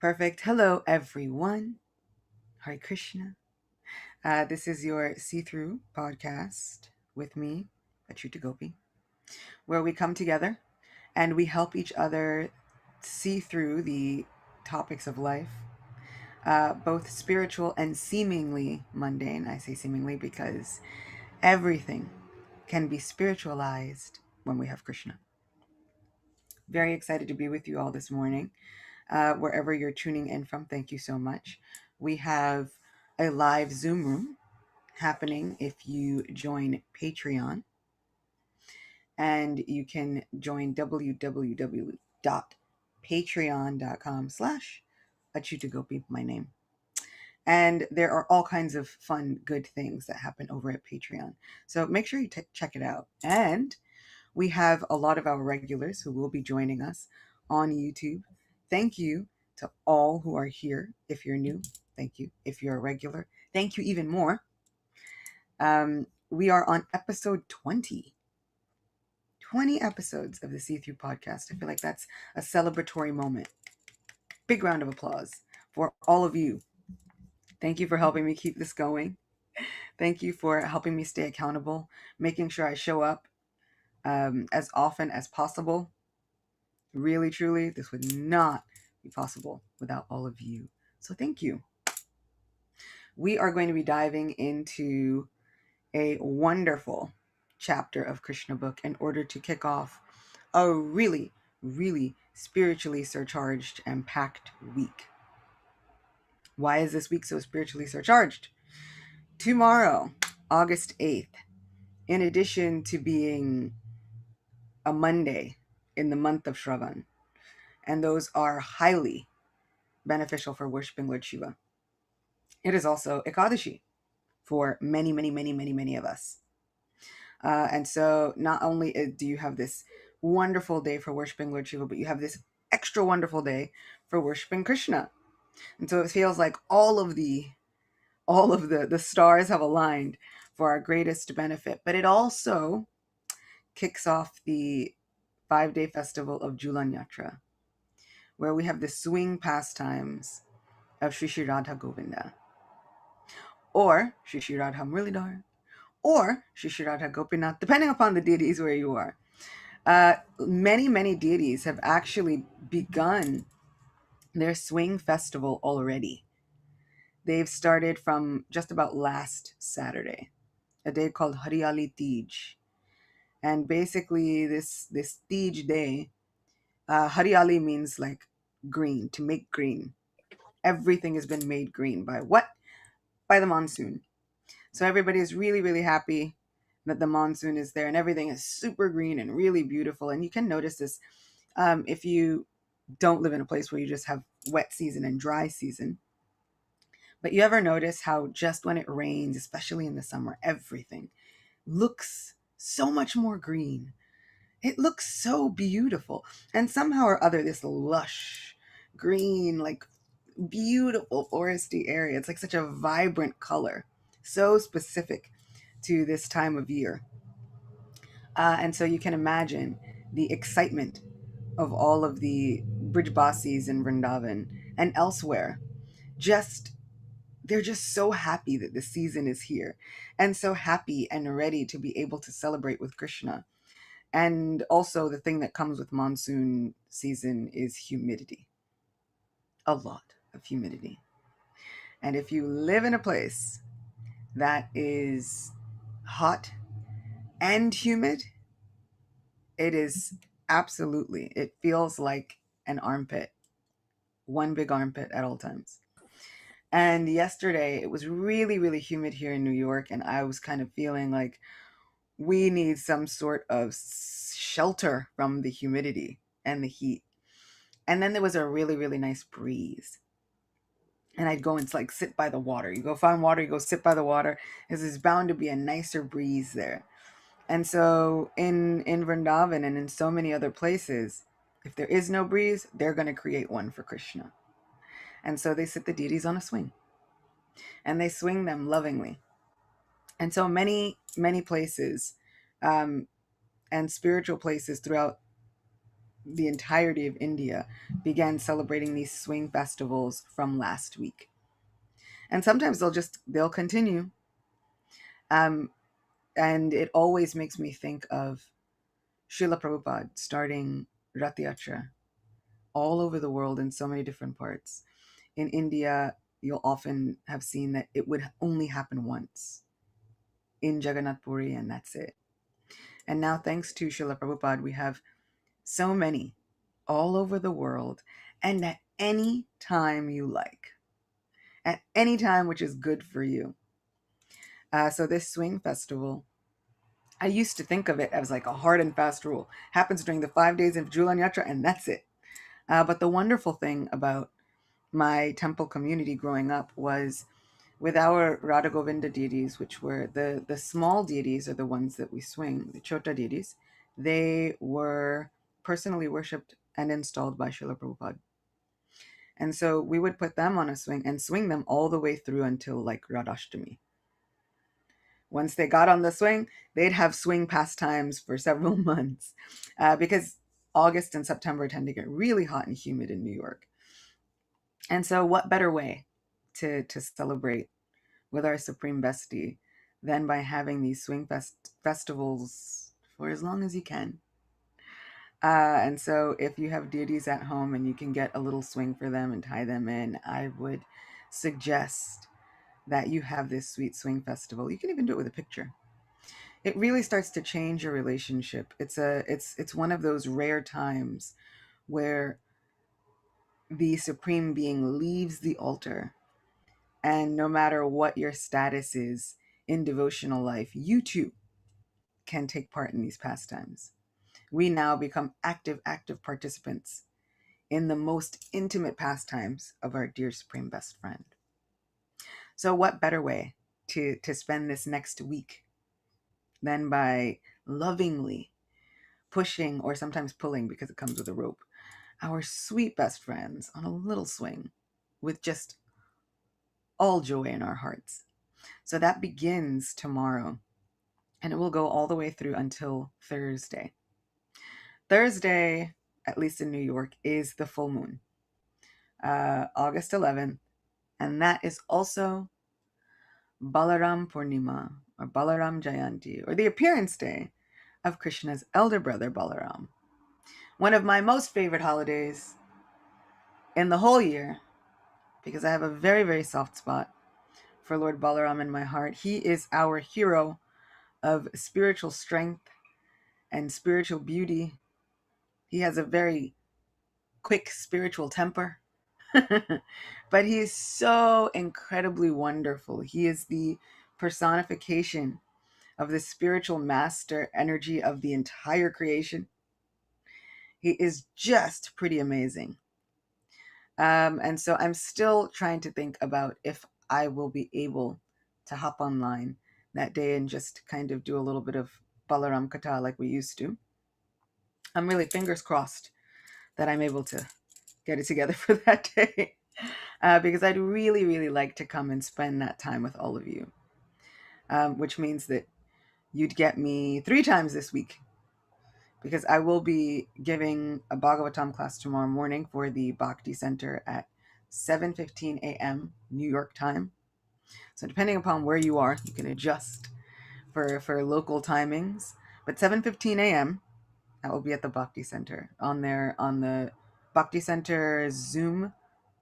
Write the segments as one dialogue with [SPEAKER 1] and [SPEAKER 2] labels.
[SPEAKER 1] Perfect. Hello, everyone. Hare Krishna. This is your see-through podcast with me, Achyuta Gopi, where we come together and we help each other see through the topics of life, both spiritual and seemingly mundane. I say seemingly because everything can be spiritualized when we have Krishna. Very excited to be with you all this morning. Wherever you're tuning in from, thank you so much. We have a live Zoom room happening if you join Patreon, and you can join www.patreon.com/Achyutagopi, my name. And there are all kinds of fun, good things that happen over at Patreon. So make sure you check it out. And we have a lot of our regulars who will be joining us on YouTube. Thank you to all who are here. If you're new, thank you. If you're a regular, thank you even more. We are on episode 20. 20 episodes of the See Through podcast. I feel like that's a celebratory moment. Big round of applause for all of you. Thank you for helping me keep this going. Thank you for helping me stay accountable, making sure I show up as often as possible. Really, truly, this would not be possible without all of you. So thank you. We are going to be diving into a wonderful chapter of Krishna book in order to kick off a really, really spiritually surcharged and packed week. Why is this week so spiritually surcharged? Tomorrow, August 8th, in addition to being a Monday in the month of Shravan, and those are highly beneficial for worshiping Lord Shiva, it is also Ekadashi for many, many, many, many, many of us. And so not only do you have this wonderful day for worshiping Lord Shiva, but you have this extra wonderful day for worshiping Krishna. And so it feels like all of the stars have aligned for our greatest benefit. But it also kicks off the 5-day festival of Julan Yatra, where we have the swing pastimes of Shri Shri Radha Govinda, or Shri Shri Radha Murlidhar, or Shri Shri Radha Gopinath, depending upon the deities where you are. Many, many deities have actually begun their swing festival already. They've started from just about last Saturday, a day called Hariyali Tej. And basically this Tej day, Hariyali means like green, to make green. Everything has been made green by what? By the monsoon. So everybody is really, really happy that the monsoon is there and everything is super green and really beautiful. And you can notice this if you don't live in a place where you just have wet season and dry season. But you ever notice how just when it rains, especially in the summer, everything looks so much more green. It looks so beautiful. And somehow or other, this lush, green, like beautiful foresty area, it's like such a vibrant color, so specific to this time of year. And so you can imagine the excitement of all of the Brijbasis in Vrindavan and elsewhere. They're just so happy that the season is here and so happy and ready to be able to celebrate with Krishna. And also the thing that comes with monsoon season is humidity. A lot of humidity. And if you live in a place that is hot and humid, it is absolutely, it feels like an armpit, one big armpit at all times. And yesterday it was really, really humid here in New York, and I was kind of feeling like we need some sort of shelter from the humidity and the heat. And then there was a really, really nice breeze. And I'd go and like sit by the water. You go find water, you go sit by the water, because there's bound to be a nicer breeze there. And so in Vrindavan and in so many other places, if there is no breeze, they're going to create one for Krishna. And so they sit the deities on a swing. And they swing them lovingly. And so many, many places and spiritual places throughout the entirety of India began celebrating these swing festivals from last week. And sometimes they'll continue. Um, and it always makes me think of Srila Prabhupada starting Rath Yatra all over the world in so many different parts. In India, you'll often have seen that it would only happen once in Jagannath Puri, and that's it. And now, thanks to Srila Prabhupada, we have so many all over the world, and at any time you like, at any time which is good for you. So this swing festival, I used to think of it as like a hard and fast rule. Happens during the 5 days of Julan Yatra, and that's it. But the wonderful thing about my temple community growing up was with our Radha Govinda deities, which were the small deities are the ones that we swing, the Chota deities, they were personally worshipped and installed by Srila Prabhupada. And so we would put them on a swing and swing them all the way through until like Radhashtami. Once they got on the swing, they'd have swing pastimes for several months because August and September tend to get really hot and humid in New York. And so what better way to celebrate with our Supreme Bestie than by having these swing festivals for as long as you can. And so if you have deities at home and you can get a little swing for them and tie them in, I would suggest that you have this sweet swing festival. You can even do it with a picture. It really starts to change your relationship. It's one of those rare times where the Supreme Being leaves the altar, and no matter what your status is in devotional life, you too can take part in these pastimes. We now become active participants in the most intimate pastimes of our dear Supreme Best Friend. So what better way to spend this next week than by lovingly pushing, or sometimes pulling because it comes with a rope, our sweet best friends on a little swing with just all joy in our hearts. So that begins tomorrow, and it will go all the way through until Thursday. Thursday, at least in New York, is the full moon, August 11th, and that is also Balaram Purnima, or Balaram Jayanti, or the appearance day of Krishna's elder brother Balaram. One of my most favorite holidays in the whole year, because I have a very, very soft spot for Lord Balaram in my heart. He is our hero of spiritual strength and spiritual beauty. He has a very quick spiritual temper, but he is so incredibly wonderful. He is the personification of the spiritual master energy of the entire creation. He is just pretty amazing. And so I'm still trying to think about if I will be able to hop online that day and just kind of do a little bit of Balaram Katha like we used to. I'm really fingers crossed that I'm able to get it together for that day, because I'd really, really like to come and spend that time with all of you, which means that you'd get me 3 times this week, because I will be giving a Bhagavatam class tomorrow morning for the Bhakti Center at 7:15 a.m. New York time. So depending upon where you are, you can adjust for local timings. But 7:15 a.m. I will be at the Bhakti Center on the Bhakti Center Zoom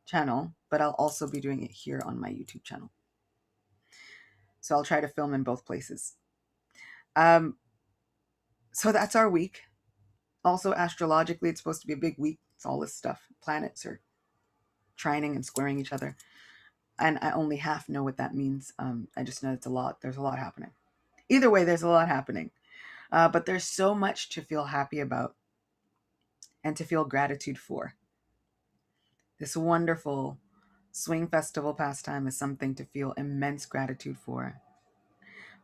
[SPEAKER 1] channel, but I'll also be doing it here on my YouTube channel. So I'll try to film in both places. So that's our week. Also, astrologically, it's supposed to be a big week. It's all this stuff. Planets are trining and squaring each other. And I only half know what that means. I just know it's a lot. There's a lot happening. Either way, there's a lot happening. But there's so much to feel happy about and to feel gratitude for. This wonderful swing festival pastime is something to feel immense gratitude for.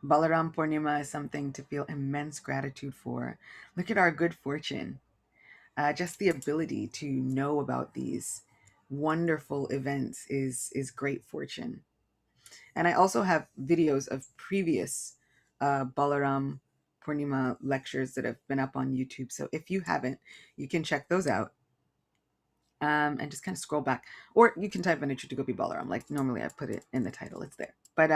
[SPEAKER 1] Balaram Purnima is something to feel immense gratitude for. Look at our good fortune. Just the ability to know about these wonderful events is great fortune. And I also have videos of previous Balaram Purnima lectures that have been up on YouTube. So if you haven't, you can check those out. And just kind of scroll back, or you can type in Chutu Gopi Balaram. Like normally I put it in the title, it's there. But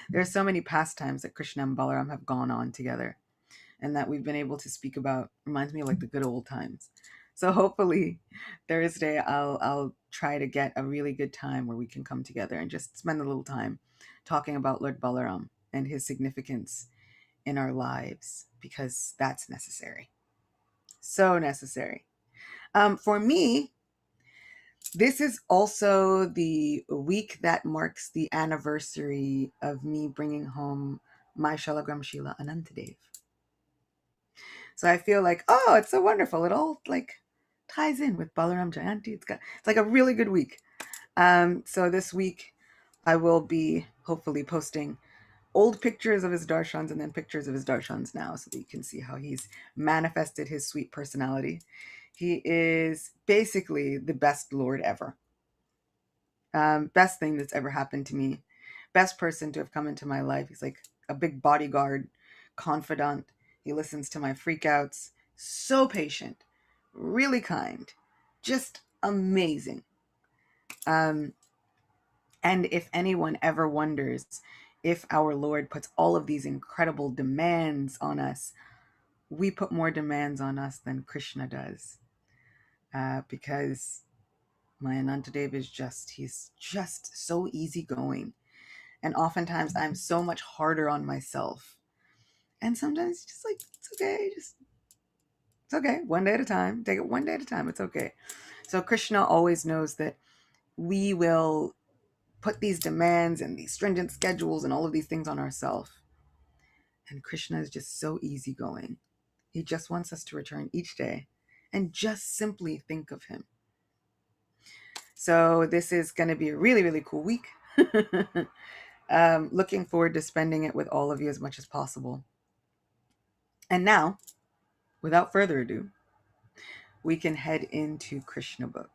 [SPEAKER 1] there are so many pastimes that Krishna and Balaram have gone on together and that we've been able to speak about. Reminds me of like the good old times. So hopefully Thursday I'll try to get a really good time where we can come together and just spend a little time talking about Lord Balaram and his significance in our lives, because that's necessary. So necessary. For me, this is also the week that marks the anniversary of me bringing home my Shalagram Shila Anantadev. So I feel like, oh, it's so wonderful. It all like ties in with Balaram Jayanti. It's like a really good week. So this week I will be hopefully posting old pictures of his darshans and then pictures of his darshans now, so that you can see how he's manifested his sweet personality. He is basically the best Lord ever. Best thing that's ever happened to me. Best person to have come into my life. He's like a big bodyguard, confidant. He listens to my freakouts. So patient, really kind, just amazing. And if anyone ever wonders if our Lord puts all of these incredible demands on us, we put more demands on us than Krishna does. Because my Anantadev is he's just so easygoing. And oftentimes I'm so much harder on myself. And sometimes just like, it's okay. It's okay. One day at a time. Take it one day at a time. It's okay. So Krishna always knows that we will put these demands and these stringent schedules and all of these things on ourselves. And Krishna is just so easygoing. He just wants us to return each day and just simply think of him. So this is going to be a really, really cool week. Looking forward to spending it with all of you as much as possible. And now, without further ado, we can head into Krishna book,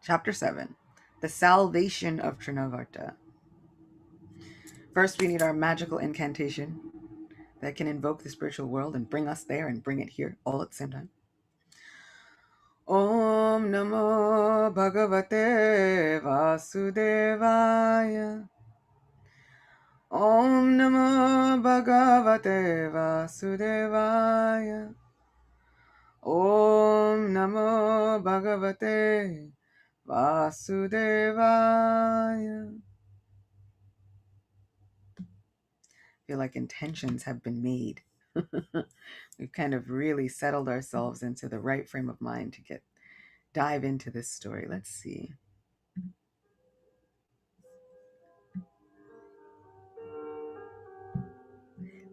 [SPEAKER 1] chapter 7, the salvation of Trinavarta. First, we need our magical incantation that can invoke the spiritual world and bring us there and bring it here all at the same time. Om Namo Bhagavate Vasudevaya. Om Namo Bhagavate Vasudevaya. Om Namo Bhagavate Vasudevaya. I feel like intentions have been made. We've kind of really settled ourselves into the right frame of mind to dive into this story. Let's see.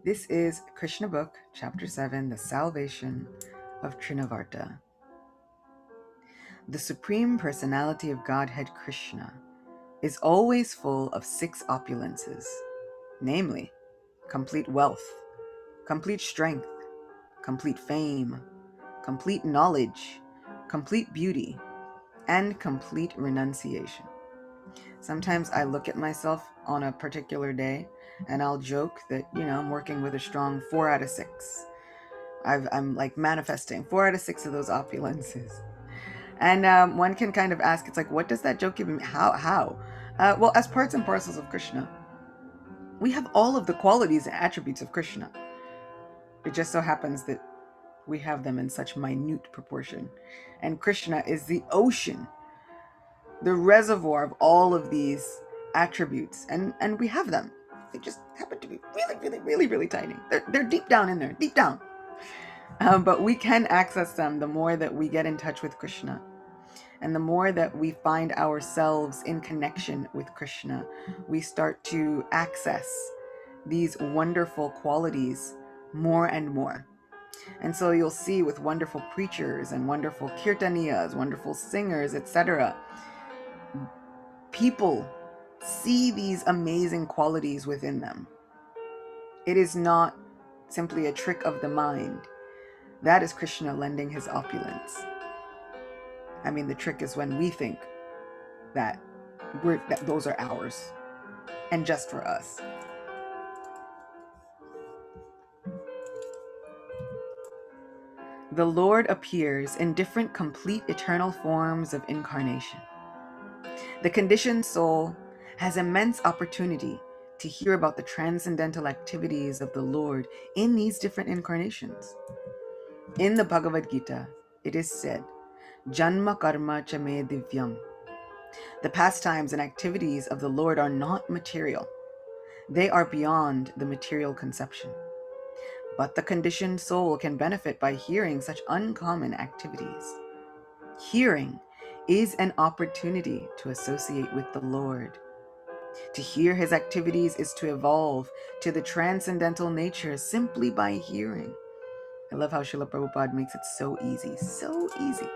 [SPEAKER 1] This is Krishna book, chapter 7, the salvation of Trinavarta. The Supreme Personality of Godhead Krishna is always full of 6 opulences, namely, complete wealth, complete strength, complete fame, complete knowledge, complete beauty, and complete renunciation. Sometimes I look at myself on a particular day and I'll joke that, I'm working with a strong 4 out of 6. I'm like manifesting 4 out of 6 of those opulences. And one can kind of ask, it's like, what does that joke give me? How? Well, as parts and parcels of Krishna, we have all of the qualities and attributes of Krishna. It just so happens that we have them in such minute proportion. And Krishna is the ocean, the reservoir of all of these attributes. And we have them. They just happen to be really, really, really, really tiny. They're deep down in there, deep down. But we can access them the more that we get in touch with Krishna. And the more that we find ourselves in connection with Krishna, we start to access these wonderful qualities more and more. And so you'll see with wonderful preachers and wonderful kirtaniyas, wonderful singers, etc., people see these amazing qualities within them. It is not simply a trick of the mind. That is Krishna lending his opulence. I mean, the trick is when we think that those are ours and just for us. the Lord appears in different complete eternal forms of incarnation. The conditioned soul has immense opportunity to hear about the transcendental activities of the Lord in these different incarnations. In the Bhagavad Gita, it is said, Janma karma cha me divyam. The pastimes and activities of the Lord are not material. They are beyond the material conception. But the conditioned soul can benefit by hearing such uncommon activities. Hearing is an opportunity to associate with the Lord. To hear his activities is to evolve to the transcendental nature simply by hearing. I love how Srila Prabhupada makes it so easy, so easy.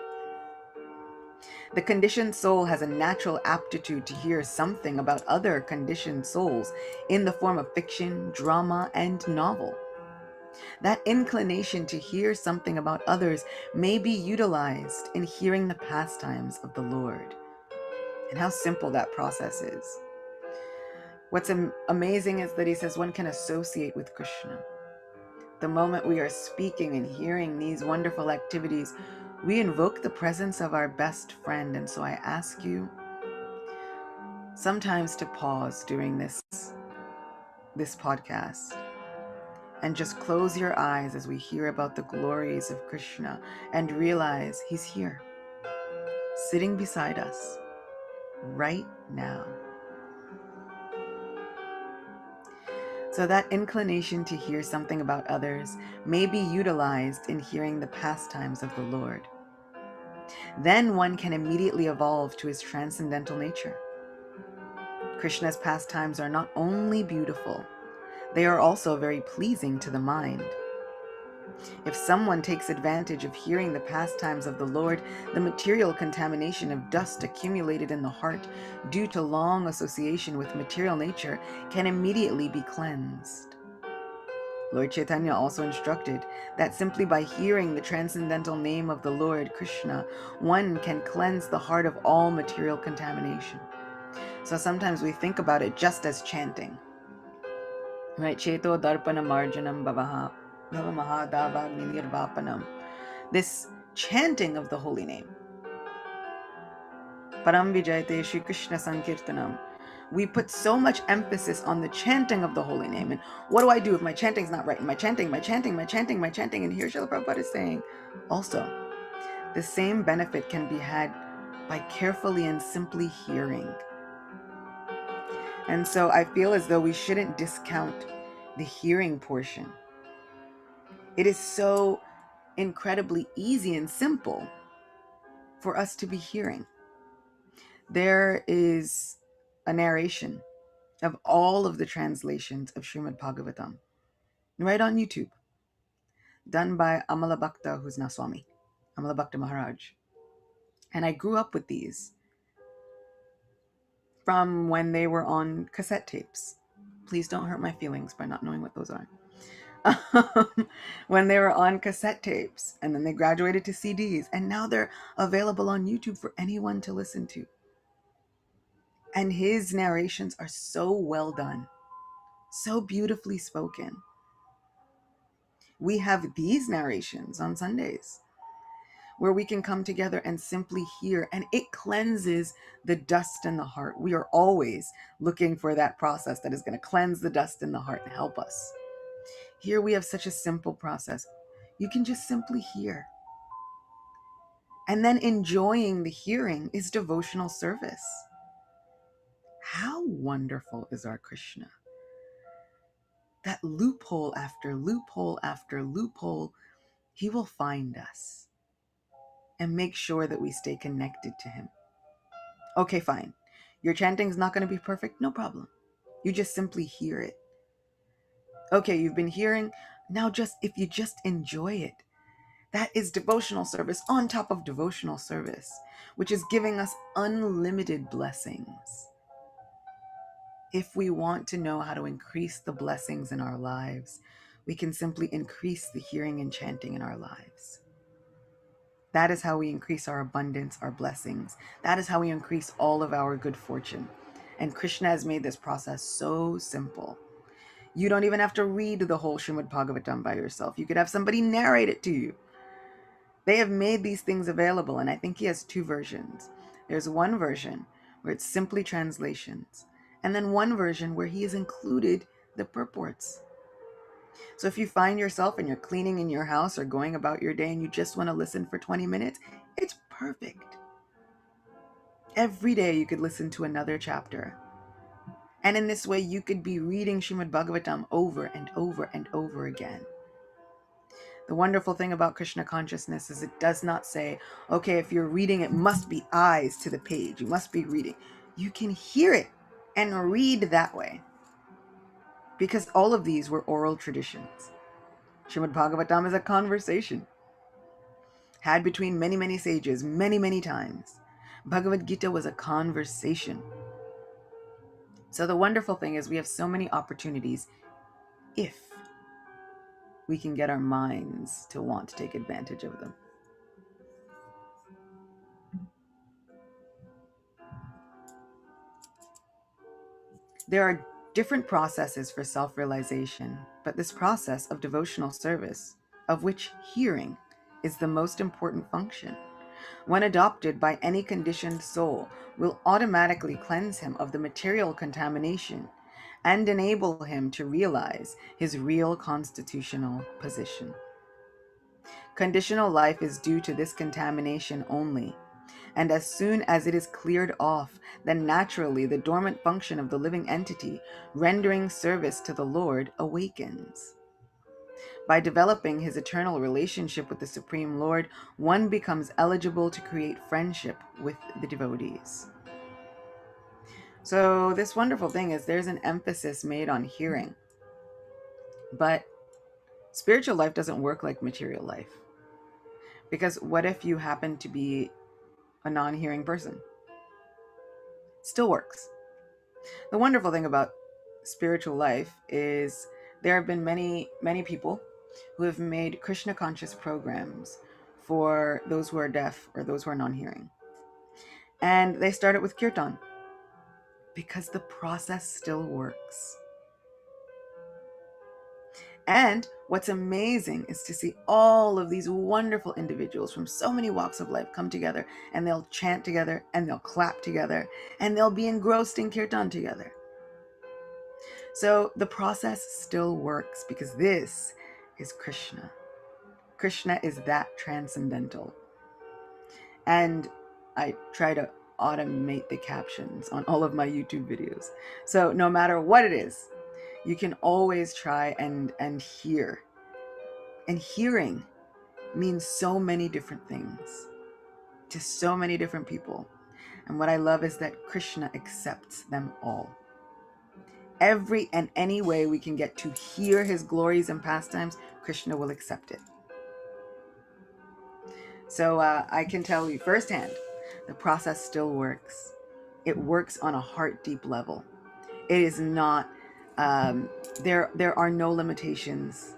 [SPEAKER 1] The conditioned soul has a natural aptitude to hear something about other conditioned souls in the form of fiction, drama, and novel. That inclination to hear something about others may be utilized in hearing the pastimes of the Lord. And how simple that process is. What's amazing is that he says one can associate with Krishna. The moment we are speaking and hearing these wonderful activities, we invoke the presence of our best friend. And so I ask you sometimes to pause during this podcast and just close your eyes as we hear about the glories of Krishna and realize he's here, sitting beside us right now. So that inclination to hear something about others may be utilized in hearing the pastimes of the Lord. Then one can immediately evolve to his transcendental nature. Krishna's pastimes are not only beautiful, they are also very pleasing to the mind. If someone takes advantage of hearing the pastimes of the Lord, the material contamination of dust accumulated in the heart due to long association with material nature can immediately be cleansed. Lord Chaitanya also instructed that simply by hearing the transcendental name of the Lord Krishna, one can cleanse the heart of all material contamination. So sometimes we think about it just as chanting, right? Cheto darpana marjanam bhavaha bhavamahadavagni nirvapanam. This chanting of the holy name, Param Vijayate Shri Krishna Sankirtanam. We put so much emphasis on the chanting of the holy name. And what do I do if my chanting's not right? And my chanting. And here Srila Prabhupada is saying, also, the same benefit can be had by carefully and simply hearing. And so I feel as though we shouldn't discount the hearing portion. It is so incredibly easy and simple for us to be hearing. There is a narration of all of the translations of Srimad Bhagavatam right on YouTube, done by Amala Bhakta, who's now Swami, Amala Bhakta Maharaj. And I grew up with these from when they were on cassette tapes. Please don't hurt my feelings by not knowing what those are. When they were on cassette tapes, and then they graduated to CDs, and now they're available on YouTube for anyone to listen to. And his narrations are so well done, so beautifully spoken. We have these narrations on Sundays where we can come together and simply hear, and it cleanses the dust in the heart. We are always looking for that process that is going to cleanse the dust in the heart and help us. Here we have such a simple process. You can just simply hear. And then enjoying the hearing is devotional service. How wonderful is our Krishna? That loophole after loophole after loophole, he will find us and make sure that we stay connected to him. Okay, fine. Your chanting is not going to be perfect. No problem. You just simply hear it. Okay, you've been hearing. Now if you just enjoy it, that is devotional service on top of devotional service, which is giving us unlimited blessings. If we want to know how to increase the blessings in our lives, we can simply increase the hearing and chanting in our lives. That is how we increase our abundance, our blessings. That is how we increase all of our good fortune. And Krishna has made this process so simple. You don't even have to read the whole Srimad Bhagavatam by yourself. You could have somebody narrate it to you. They have made these things available, and I think he has two versions. There's one version where it's simply translations, and then one version where he has included the purports. So if you find yourself and you're cleaning in your house or going about your day and you just want to listen for 20 minutes, it's perfect. Every day you could listen to another chapter. And in this way, you could be reading Srimad Bhagavatam over and over and over again. The wonderful thing about Krishna consciousness is it does not say, okay, if you're reading, it must be eyes to the page. You must be reading. You can hear it and read that way. Because all of these were oral traditions. Srimad Bhagavatam is a conversation had between many, many sages, many, many times. Bhagavad Gita was a conversation. So the wonderful thing is we have so many opportunities if we can get our minds to want to take advantage of them. There are different processes for self-realization, but this process of devotional service, of which hearing is the most important function, when adopted by any conditioned soul, will automatically cleanse him of the material contamination and enable him to realize his real constitutional position. Conditional life is due to this contamination only, and as soon as it is cleared off, then naturally the dormant function of the living entity rendering service to the Lord awakens. By developing his eternal relationship with the Supreme Lord, one becomes eligible to create friendship with the devotees. So this wonderful thing is there's an emphasis made on hearing, but spiritual life doesn't work like material life. Because what if you happen to be a non-hearing person? It still works. The wonderful thing about spiritual life is there have been many, many people who have made Krishna conscious programs for those who are deaf or those who are non-hearing. And they started with kirtan because the process still works. And what's amazing is to see all of these wonderful individuals from so many walks of life come together, and they'll chant together and they'll clap together and they'll be engrossed in kirtan together. So the process still works because this is Krishna. Krishna is that transcendental. And I try to automate the captions on all of my YouTube videos. So no matter what it is, you can always try and hear. And hearing means so many different things to so many different people. And what I love is that Krishna accepts them all. Every and any way we can get to hear his glories and pastimes, Krishna will accept it. So I can tell you firsthand, the process still works. It works on a heart deep level. It is not, there are no limitations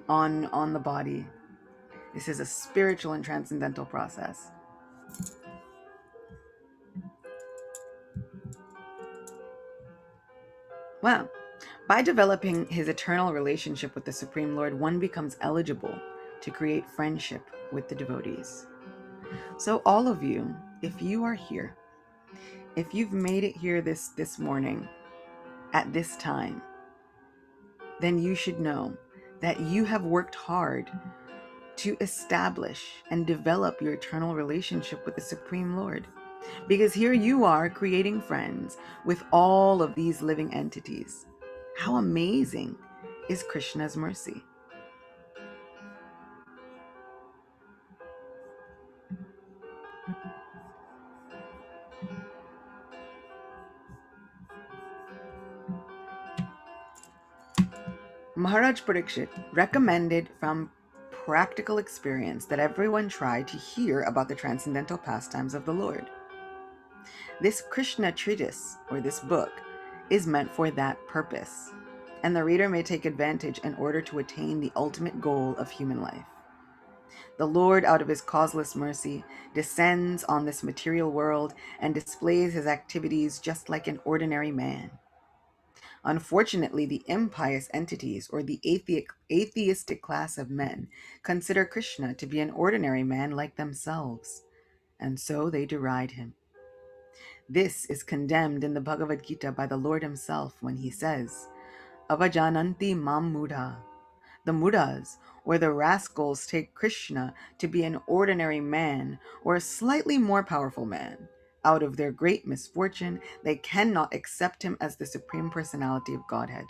[SPEAKER 1] on the body. This is a spiritual and transcendental process. Wow. By developing his eternal relationship with the Supreme Lord, one becomes eligible to create friendship with the devotees. So all of you, if you are here, if you've made it here this morning at this time, then you should know that you have worked hard to establish and develop your eternal relationship with the Supreme Lord. Because here you are creating friends with all of these living entities. How amazing is Krishna's mercy? Maharaj Parikshit recommended from practical experience that everyone try to hear about the transcendental pastimes of the Lord. This Krishna treatise, or this book, is meant for that purpose, and the reader may take advantage in order to attain the ultimate goal of human life. The Lord, out of his causeless mercy, descends on this material world and displays his activities just like an ordinary man. Unfortunately, the impious entities, or the atheistic class of men, consider Krishna to be an ordinary man like themselves, and so they deride him. This is condemned in the Bhagavad Gita by the Lord himself when he says, Avajananti mam mudha. The mudas, or the rascals, take Krishna to be an ordinary man or a slightly more powerful man. Out of their great misfortune, they cannot accept him as the Supreme Personality of Godhead.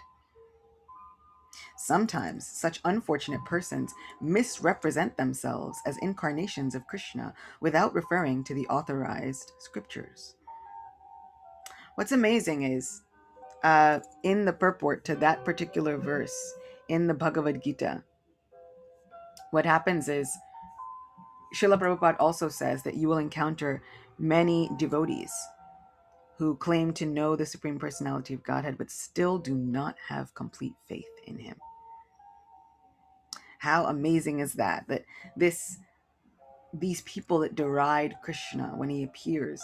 [SPEAKER 1] Sometimes such unfortunate persons misrepresent themselves as incarnations of Krishna without referring to the authorized scriptures. What's amazing is, in the purport to that particular verse in the Bhagavad Gita, what happens is Srila Prabhupada also says that you will encounter many devotees who claim to know the Supreme Personality of Godhead but still do not have complete faith in him. How amazing is that? That these people that deride Krishna when he appears,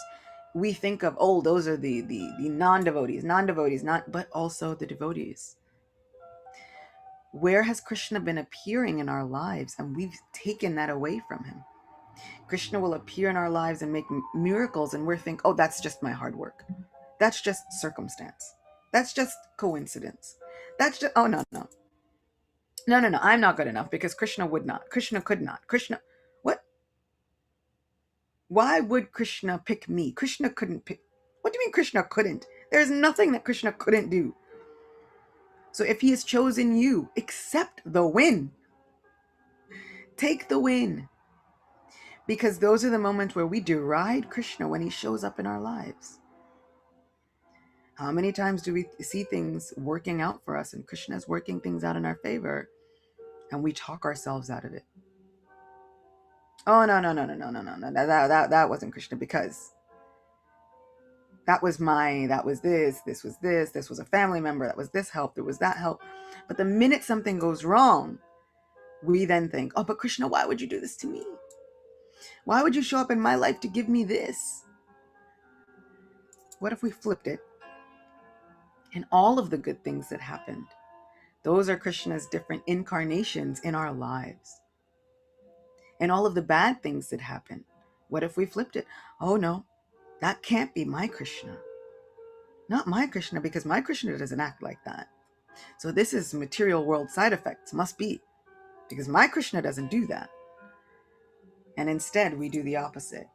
[SPEAKER 1] we think of, oh, those are the non-devotees, but also the devotees. Where has Krishna been appearing in our lives and we've taken that away from him? Krishna will appear in our lives and make miracles, and we're thinking, oh, that's just my hard work. That's just circumstance. That's just coincidence. That's just, oh, no. No, I'm not good enough because Krishna would not. Krishna could not. Krishna, what? Why would Krishna pick me? Krishna couldn't pick. What do you mean Krishna couldn't? There's nothing that Krishna couldn't do. So if he has chosen you, accept the win. Take the win. Because those are the moments where we deride Krishna when he shows up in our lives. How many times do we see things working out for us and Krishna's working things out in our favor and we talk ourselves out of it? Oh, no. That wasn't Krishna because that was this was a family member, that was this help, there was that help. But the minute something goes wrong, we then think, oh, but Krishna, why would you do this to me? Why would you show up in my life to give me this? What if we flipped it? And all of the good things that happened, those are Krishna's different incarnations in our lives. And all of the bad things that happen, what if we flipped it? Oh no, that can't be my Krishna. Not my Krishna, because my Krishna doesn't act like that. So this is material world side effects, must be, because my Krishna doesn't do that. And instead we do the opposite.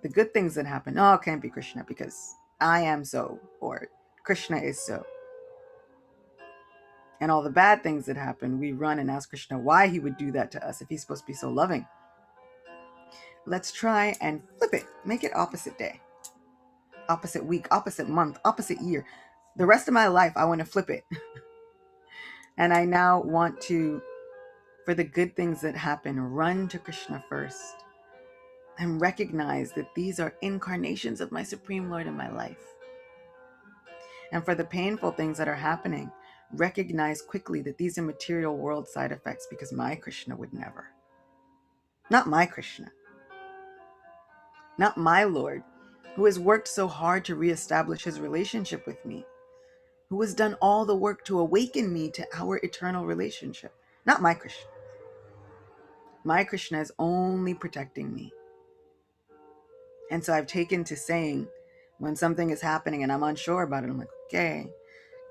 [SPEAKER 1] The good things that happen, oh, it can't be Krishna because I am so, or Krishna is so. And all the bad things that happen, we run and ask Krishna why he would do that to us if he's supposed to be so loving. Let's try and flip it. Make it opposite day, opposite week, opposite month, opposite year. The rest of my life, I want to flip it. And I now want to, for the good things that happen, run to Krishna first and recognize that these are incarnations of my Supreme Lord in my life. And for the painful things that are happening, recognize quickly that these are material world side effects, because my Krishna would never. Not my Krishna. Not my Lord, who has worked so hard to reestablish his relationship with me, who has done all the work to awaken me to our eternal relationship. Not my Krishna. My Krishna is only protecting me. And so I've taken to saying, when something is happening and I'm unsure about it, I'm like, okay,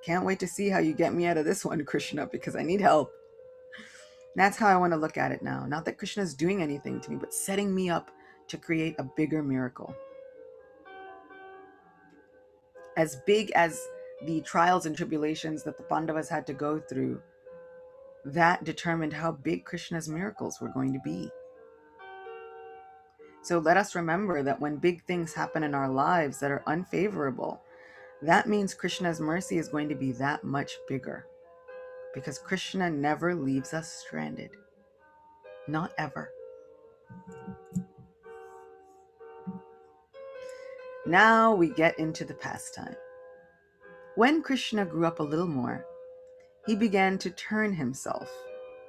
[SPEAKER 1] can't wait to see how you get me out of this one, Krishna, because I need help. And that's how I want to look at it now. Not that Krishna is doing anything to me, but setting me up to create a bigger miracle. As big as the trials and tribulations that the Pandavas had to go through, that determined how big Krishna's miracles were going to be. So let us remember that when big things happen in our lives that are unfavorable, that means Krishna's mercy is going to be that much bigger, because Krishna never leaves us stranded. Not ever. Now we get into the pastime. When Krishna grew up a little more, he began to turn himself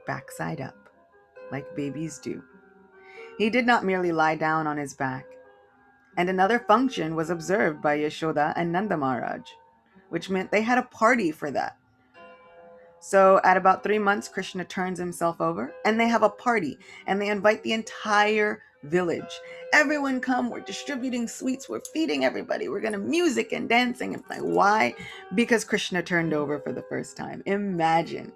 [SPEAKER 1] backside up, like babies do. He did not merely lie down on his back. And another function was observed by Yashoda and Nanda Maharaj. which meant they had a party for that. So at about 3 months, Krishna turns himself over and they have a party and they invite the entire village. Everyone come, we're distributing sweets, we're feeding everybody, we're going to music and dancing. And like, why? Because Krishna turned over for the first time. Imagine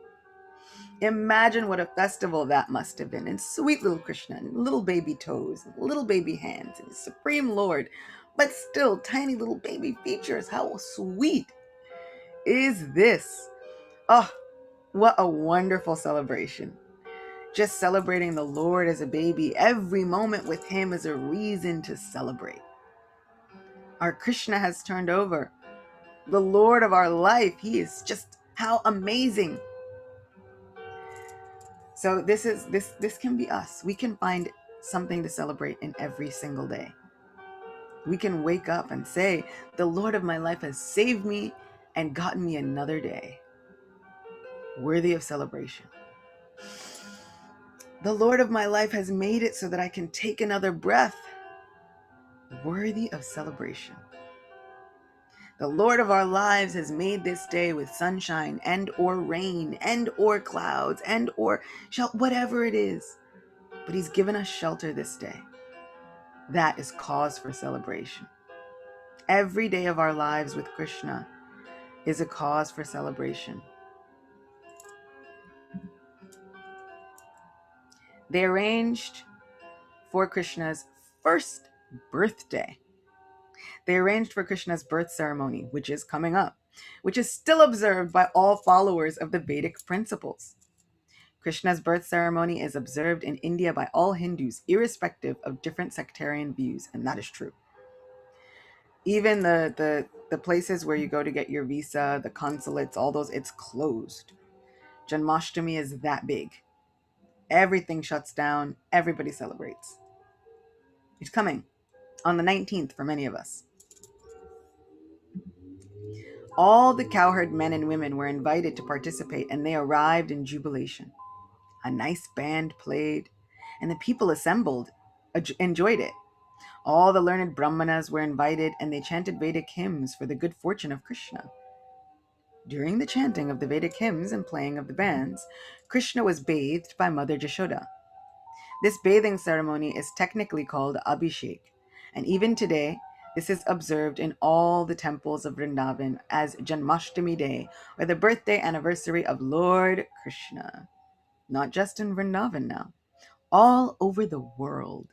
[SPEAKER 1] what a festival that must have been. And sweet little Krishna, and little baby toes, and little baby hands, and Supreme Lord, but still tiny little baby features. How sweet is this? Oh, what a wonderful celebration. Just celebrating the Lord as a baby. Every moment with him is a reason to celebrate. Our Krishna has turned over. The Lord of our life. He is just how amazing. So this can be us. We can find something to celebrate in every single day. We can wake up and say, the Lord of my life has saved me and gotten me another day, worthy of celebration. The Lord of my life has made it so that I can take another breath, worthy of celebration. The Lord of our lives has made this day with sunshine and or rain and or clouds and or whatever it is. But he's given us shelter this day. That is cause for celebration. Every day of our lives with Krishna is a cause for celebration. They arranged for Krishna's first birthday. They arranged for Krishna's birth ceremony, which is coming up, which is still observed by all followers of the Vedic principles. Krishna's birth ceremony is observed in India by all Hindus, irrespective of different sectarian views, and that is true. Even the places where you go to get your visa, the consulates, all those, it's closed. Janmashtami is that big. Everything shuts down. Everybody celebrates. It's coming on the 19th for many of us. All the cowherd men and women were invited to participate, and they arrived in jubilation. A nice band played, and the people assembled enjoyed it. All the learned brahmanas were invited, and they chanted Vedic hymns for the good fortune of Krishna. During the chanting of the Vedic hymns and playing of the bands, Krishna was bathed by Mother Jashoda. This bathing ceremony is technically called Abhishek, and even today, this is observed in all the temples of Vrindavan as Janmashtami Day, or the birthday anniversary of Lord Krishna. Not just in Vrindavan now, all over the world.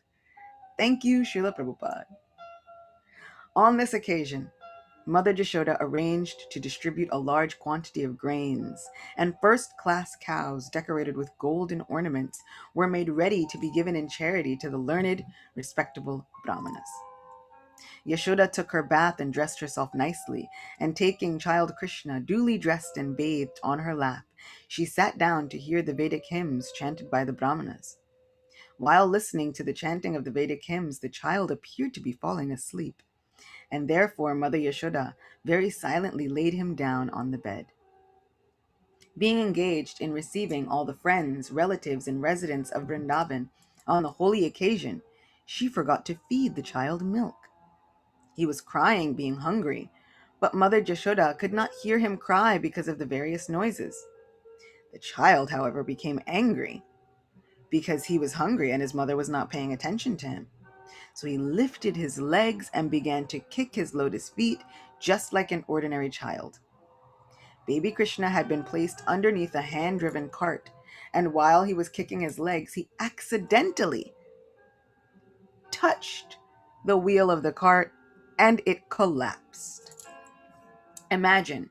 [SPEAKER 1] Thank you, Srila Prabhupada. On this occasion, Mother Jashoda arranged to distribute a large quantity of grains, and first-class cows decorated with golden ornaments were made ready to be given in charity to the learned, respectable brahmanas. Yashoda took her bath and dressed herself nicely, and taking child Krishna duly dressed and bathed on her lap, she sat down to hear the Vedic hymns chanted by the brahmanas. While listening to the chanting of the Vedic hymns, the child appeared to be falling asleep, and therefore Mother Yashoda very silently laid him down on the bed. Being engaged in receiving all the friends, relatives, and residents of Vrindavan on the holy occasion, she forgot to feed the child milk. He was crying, being hungry, but Mother Jashoda could not hear him cry because of the various noises. The child, however, became angry because he was hungry and his mother was not paying attention to him. So he lifted his legs and began to kick his lotus feet just like an ordinary child. Baby Krishna had been placed underneath a hand-driven cart, and while he was kicking his legs, he accidentally touched the wheel of the cart and it collapsed. Imagine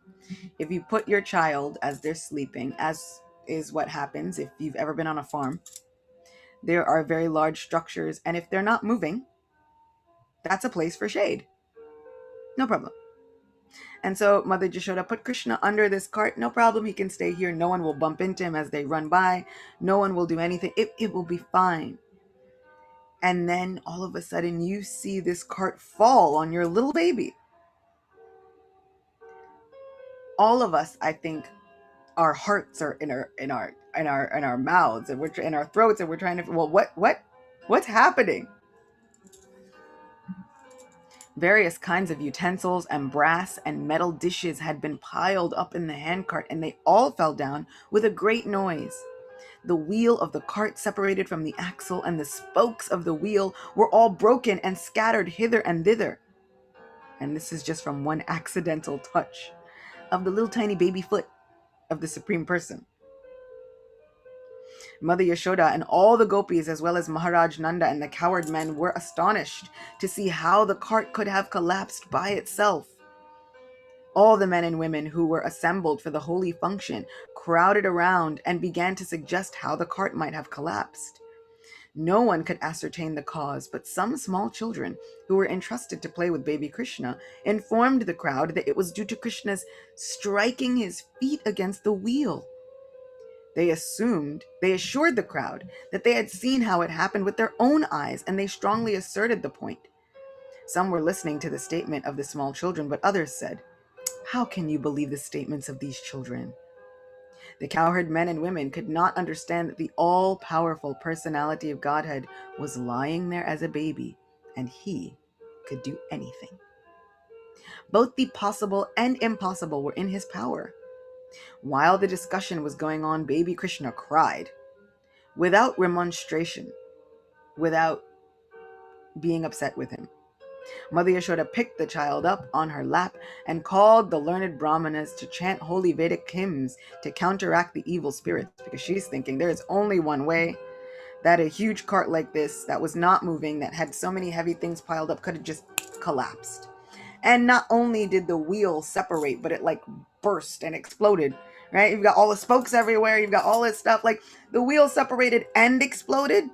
[SPEAKER 1] if you put your child as they're sleeping, as is what happens if you've ever been on a farm. There are very large structures, and if they're not moving, that's a place for shade. No problem. And so Mother Jashoda put Krishna under this cart. No problem, he can stay here. No one will bump into him as they run by. No one will do anything. It will be fine. And then all of a sudden you see this cart fall on your little baby. All of us, I think, our hearts are in our mouths, and we're in our throats, and we're trying to, well, what's happening? Various kinds of utensils and brass and metal dishes had been piled up in the handcart, and they all fell down with a great noise. The wheel of the cart separated from the axle, and the spokes of the wheel were all broken and scattered hither and thither. And this is just from one accidental touch of the little tiny baby foot of the Supreme Person. Mother Yashoda and all the gopis, as well as Maharaj Nanda and the coward men, were astonished to see how the cart could have collapsed by itself. All the men and women who were assembled for the holy function crowded around and began to suggest how the cart might have collapsed. No one could ascertain the cause, but some small children who were entrusted to play with baby Krishna informed the crowd that it was due to Krishna's striking his feet against the wheel. They assured the crowd that they had seen how it happened with their own eyes, and they strongly asserted the point. Some were listening to the statement of the small children, but others said, "How can you believe the statements of these children?" The cowherd men and women could not understand that the all-powerful personality of Godhead was lying there as a baby, and he could do anything. Both the possible and impossible were in his power. While the discussion was going on, baby Krishna cried, without remonstration, without being upset with him. Mother Yashoda picked the child up on her lap and called the learned brahmanas to chant holy Vedic hymns to counteract the evil spirits, because she's thinking there is only one way, that a huge cart like this that was not moving, that had so many heavy things piled up, could have just collapsed. And not only did the wheel separate, but it like burst and exploded, right? You've got all the spokes everywhere. You've got all this stuff. Like the wheel separated and exploded.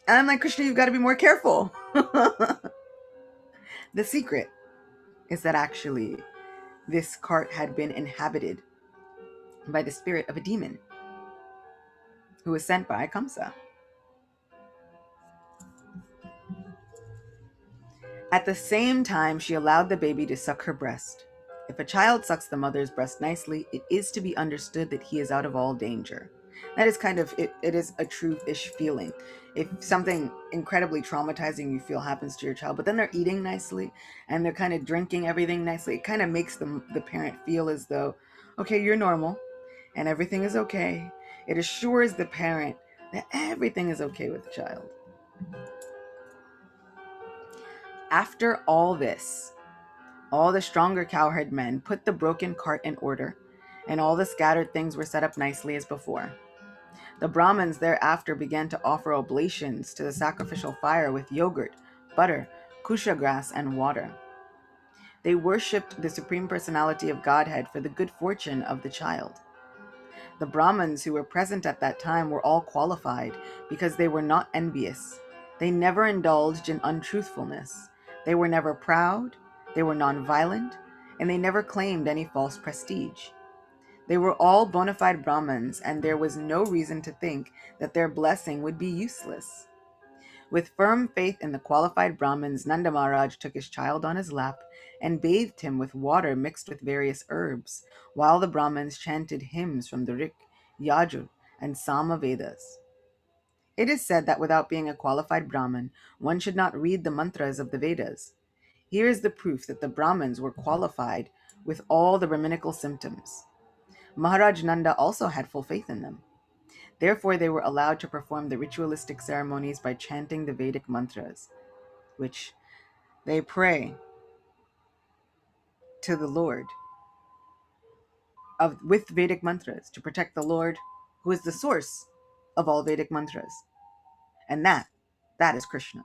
[SPEAKER 1] And I'm like, Krishna, you've got to be more careful. The secret is that actually this cart had been inhabited by the spirit of a demon who was sent by Kamsa. At the same time, she allowed the baby to suck her breast. If a child sucks the mother's breast nicely, it is to be understood that he is out of all danger. That is kind of, it is a true-ish feeling. If something incredibly traumatizing you feel happens to your child, but then they're eating nicely and they're kind of drinking everything nicely, it kind of makes the parent feel as though, okay, you're normal and everything is okay. It assures the parent that everything is okay with the child. After all this, all the stronger cowherd men put the broken cart in order, and all the scattered things were set up nicely as before. The Brahmins thereafter began to offer oblations to the sacrificial fire with yogurt, butter, kusha grass, and water. They worshipped the Supreme Personality of Godhead for the good fortune of the child. The Brahmins who were present at that time were all qualified because they were not envious. They never indulged in untruthfulness. They were never proud, they were non-violent, and they never claimed any false prestige. They were all bona fide Brahmins, and there was no reason to think that their blessing would be useless. With firm faith in the qualified Brahmins, Nanda Maharaj took his child on his lap and bathed him with water mixed with various herbs, while the Brahmins chanted hymns from the Rik, Yajur, and Sama Vedas. It is said that without being a qualified Brahmin, one should not read the mantras of the Vedas. Here is the proof that the Brahmins were qualified with all the Brahminical symptoms. Maharaj Nanda also had full faith in them. Therefore, they were allowed to perform the ritualistic ceremonies by chanting the Vedic mantras, which they pray to the Lord with Vedic mantras to protect the Lord, who is the source of all Vedic mantras. And that is Krishna.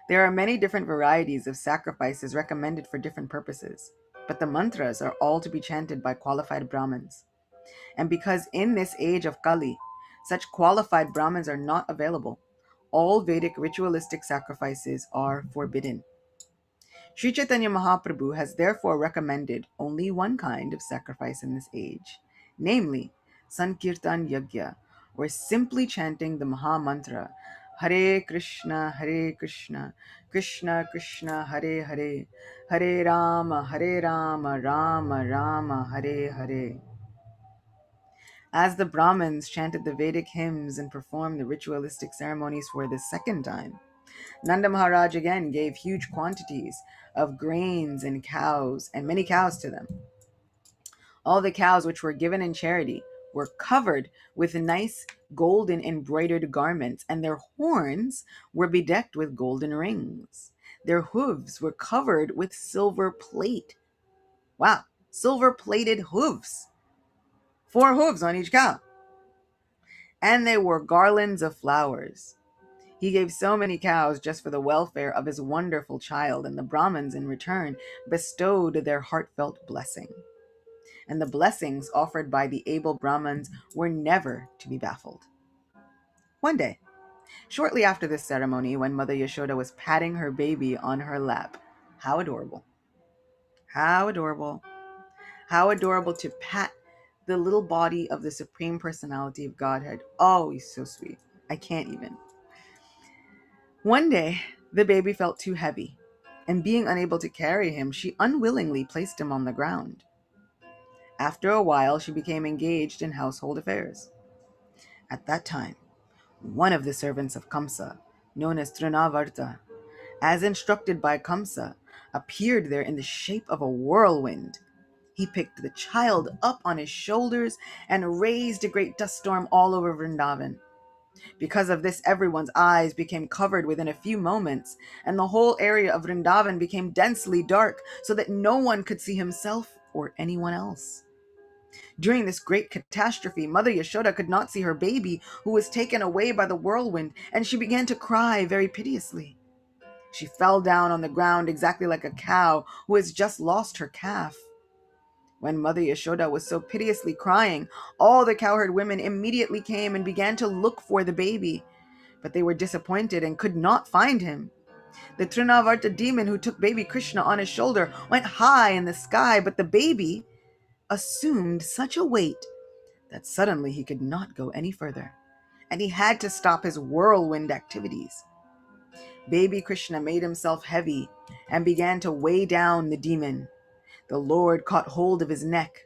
[SPEAKER 1] There are many different varieties of sacrifices recommended for different purposes, but the mantras are all to be chanted by qualified Brahmins. And because in this age of Kali, such qualified Brahmins are not available, all Vedic ritualistic sacrifices are forbidden. Sri Chaitanya Mahaprabhu has therefore recommended only one kind of sacrifice in this age, namely Sankirtan Yagya, or simply chanting the Maha Mantra, Hare Krishna, Krishna Krishna, Hare Hare, Hare Rama, Rama Rama, Hare Hare. As the Brahmins chanted the Vedic hymns and performed the ritualistic ceremonies for the second time, Nanda Maharaj again gave huge quantities of grains and cows, and many cows to them. All the cows which were given in charity were covered with nice golden embroidered garments, and their horns were bedecked with golden rings. Their hooves were covered with silver plate. Wow, silver plated hooves. 4 hooves on each cow. And they wore garlands of flowers. He gave so many cows just for the welfare of his wonderful child, and the Brahmins in return bestowed their heartfelt blessing. And the blessings offered by the able Brahmins were never to be baffled. One day, shortly after this ceremony, when Mother Yashoda was patting her baby on her lap, how adorable! How adorable! How adorable to pat the little body of the Supreme Personality of Godhead. Oh, he's so sweet. I can't even. One day, the baby felt too heavy, and being unable to carry him, she unwillingly placed him on the ground. After a while, she became engaged in household affairs. At that time, one of the servants of Kamsa, known as Trinavarta, as instructed by Kamsa, appeared there in the shape of a whirlwind. He picked the child up on his shoulders and raised a great dust storm all over Vrindavan. Because of this, everyone's eyes became covered within a few moments, and the whole area of Vrindavan became densely dark so that no one could see himself or anyone else. During this great catastrophe, Mother Yashoda could not see her baby, who was taken away by the whirlwind, and she began to cry very piteously. She fell down on the ground exactly like a cow who has just lost her calf. When Mother Yashoda was so piteously crying, all the cowherd women immediately came and began to look for the baby, but they were disappointed and could not find him. The Trinavarta demon who took baby Krishna on his shoulder went high in the sky, but the baby assumed such a weight that suddenly he could not go any further, and he had to stop his whirlwind activities. Baby Krishna made himself heavy and began to weigh down the demon. The Lord caught hold of his neck.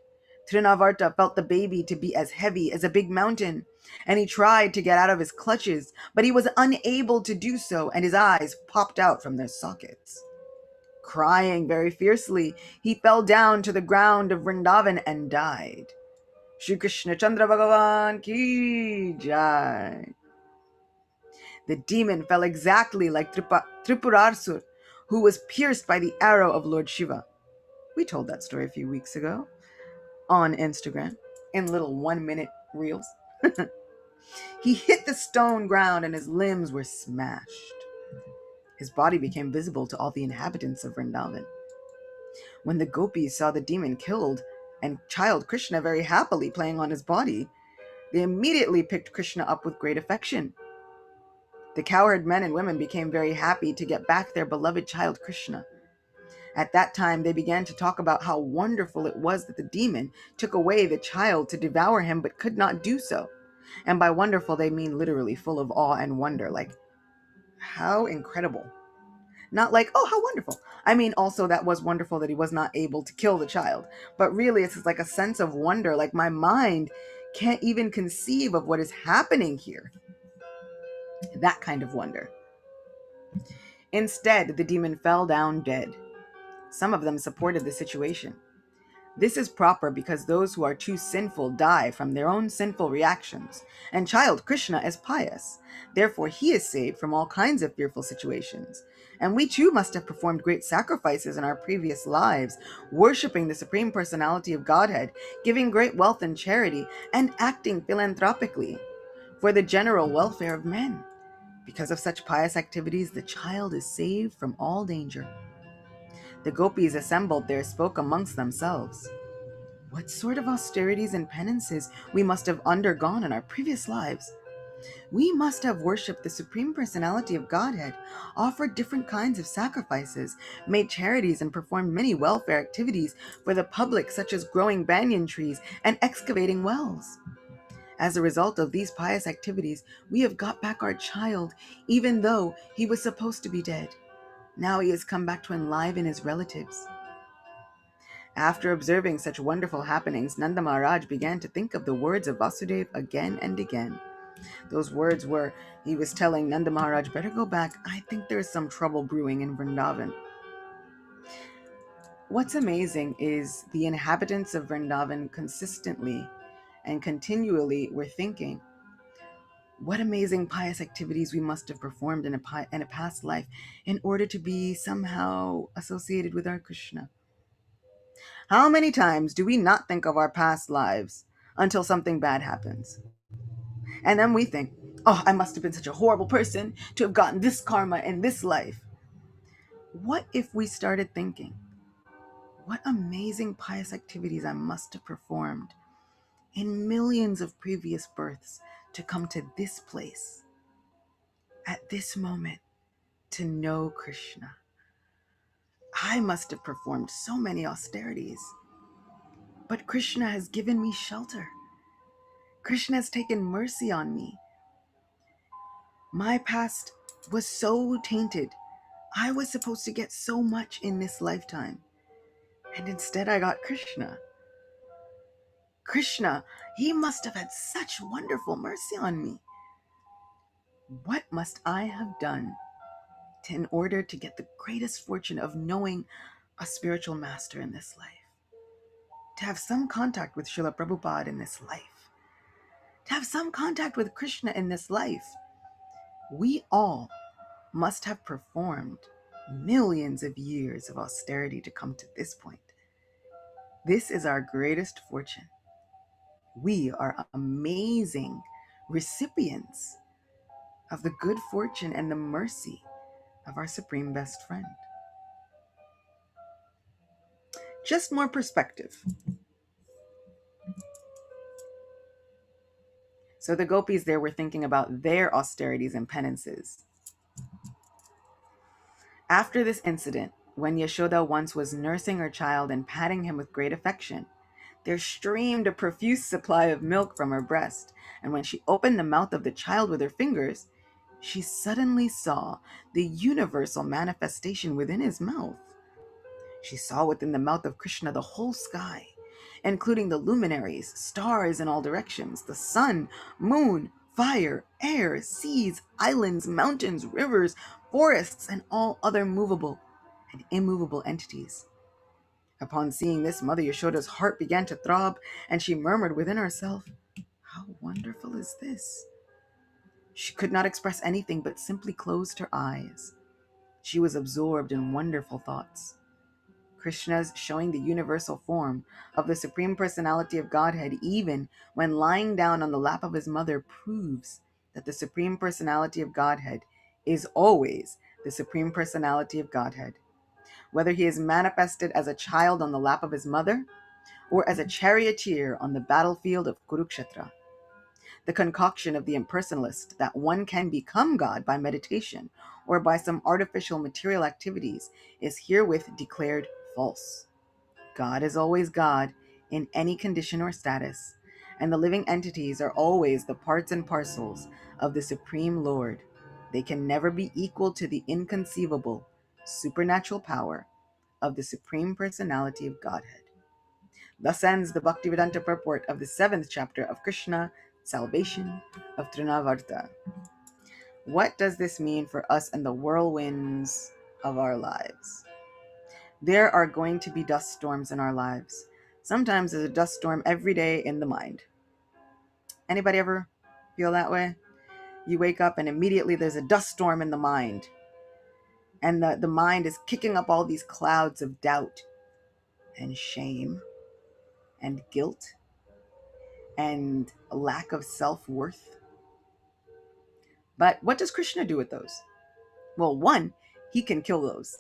[SPEAKER 1] Trinavarta felt the baby to be as heavy as a big mountain, and he tried to get out of his clutches, but he was unable to do so, and his eyes popped out from their sockets. Crying very fiercely, he fell down to the ground of Vrindavan and died. Shri Krishna Chandra Bhagavan ki jai. The demon fell exactly like Tripurarsur, who was pierced by the arrow of Lord Shiva. We told that story a few weeks ago on Instagram in little 1-minute reels. He hit the stone ground and his limbs were smashed. His body became visible to all the inhabitants of Vrindavan. When the gopis saw the demon killed and child Krishna very happily playing on his body, they immediately picked Krishna up with great affection. The cowherd men and women became very happy to get back their beloved child Krishna. At that time, they began to talk about how wonderful it was that the demon took away the child to devour him but could not do so. And by wonderful, they mean literally full of awe and wonder. Like, how incredible. Not like, oh, how wonderful. I mean, also that was wonderful that he was not able to kill the child. But really, it's like a sense of wonder. Like, my mind can't even conceive of what is happening here. That kind of wonder. Instead, the demon fell down dead. Some of them supported the situation. This is proper because those who are too sinful die from their own sinful reactions, and child Krishna is pious. Therefore, he is saved from all kinds of fearful situations. And we too must have performed great sacrifices in our previous lives, worshipping the Supreme Personality of Godhead, giving great wealth and charity, and acting philanthropically for the general welfare of men. Because of such pious activities, the child is saved from all danger. The gopis assembled there spoke amongst themselves. What sort of austerities and penances we must have undergone in our previous lives. We must have worshipped the Supreme Personality of Godhead, offered different kinds of sacrifices, made charities, and performed many welfare activities for the public, such as growing banyan trees and excavating wells. As a result of these pious activities, we have got back our child, even though he was supposed to be dead. Now he has come back to enliven his relatives. After observing such wonderful happenings, Nanda Maharaj began to think of the words of Vasudeva again and again. Those words were, he was telling Nanda Maharaj, better go back. I think there's some trouble brewing in Vrindavan. What's amazing is the inhabitants of Vrindavan consistently and continually were thinking, what amazing pious activities we must have performed in a past life in order to be somehow associated with our Krishna. How many times do we not think of our past lives until something bad happens? And then we think, oh, I must have been such a horrible person to have gotten this karma in this life. What if we started thinking, what amazing pious activities I must have performed in millions of previous births to come to this place at this moment to know Krishna. I must have performed so many austerities, but Krishna has given me shelter. Krishna has taken mercy on me. My past was so tainted. I was supposed to get so much in this lifetime, and instead I got Krishna. Krishna, he must have had such wonderful mercy on me. What must I have done in order to get the greatest fortune of knowing a spiritual master in this life? To have some contact with Srila Prabhupada in this life? To have some contact with Krishna in this life? We all must have performed millions of years of austerity to come to this point. This is our greatest fortune. We are amazing recipients of the good fortune and the mercy of our supreme best friend. Just more perspective. So the gopis there were thinking about their austerities and penances. After this incident, when Yashoda once was nursing her child and patting him with great affection, there streamed a profuse supply of milk from her breast, and when she opened the mouth of the child with her fingers, she suddenly saw the universal manifestation within his mouth. She saw within the mouth of Krishna the whole sky, including the luminaries, stars in all directions, the sun, moon, fire, air, seas, islands, mountains, rivers, forests, and all other movable and immovable entities. Upon seeing this, Mother Yashoda's heart began to throb, and she murmured within herself, how wonderful is this? She could not express anything, but simply closed her eyes. She was absorbed in wonderful thoughts. Krishna's showing the universal form of the Supreme Personality of Godhead, even when lying down on the lap of his mother, proves that the Supreme Personality of Godhead is always the Supreme Personality of Godhead. Whether he is manifested as a child on the lap of his mother, or as a charioteer on the battlefield of Kurukshetra. The concoction of the impersonalist that one can become God by meditation or by some artificial material activities is herewith declared false. God is always God in any condition or status, and the living entities are always the parts and parcels of the Supreme Lord. They can never be equal to the inconceivable, supernatural power of the Supreme Personality of Godhead. Thus ends the Bhaktivedanta purport of the 7th chapter of Krishna, Salvation of Trinavarta. What does this mean for us and the whirlwinds of our lives? There are going to be dust storms in our lives. Sometimes there's a dust storm every day in the mind. Anybody ever feel that way? You wake up and immediately there's a dust storm in the mind. And the mind is kicking up all these clouds of doubt and shame and guilt and a lack of self-worth. But what does Krishna do with those? Well, one, he can kill those.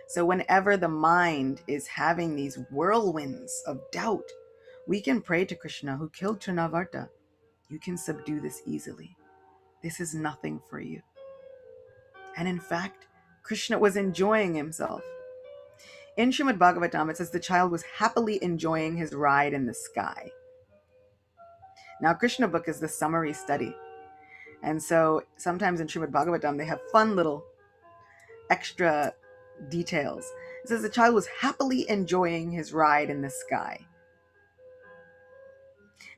[SPEAKER 1] So whenever the mind is having these whirlwinds of doubt, we can pray to Krishna who killed Trinavarta. You can subdue this easily. This is nothing for you. And in fact, Krishna was enjoying himself. In Srimad Bhagavatam, it says the child was happily enjoying his ride in the sky. Now, Krishna book is the summary study. And so sometimes in Srimad Bhagavatam, they have fun little extra details. It says the child was happily enjoying his ride in the sky.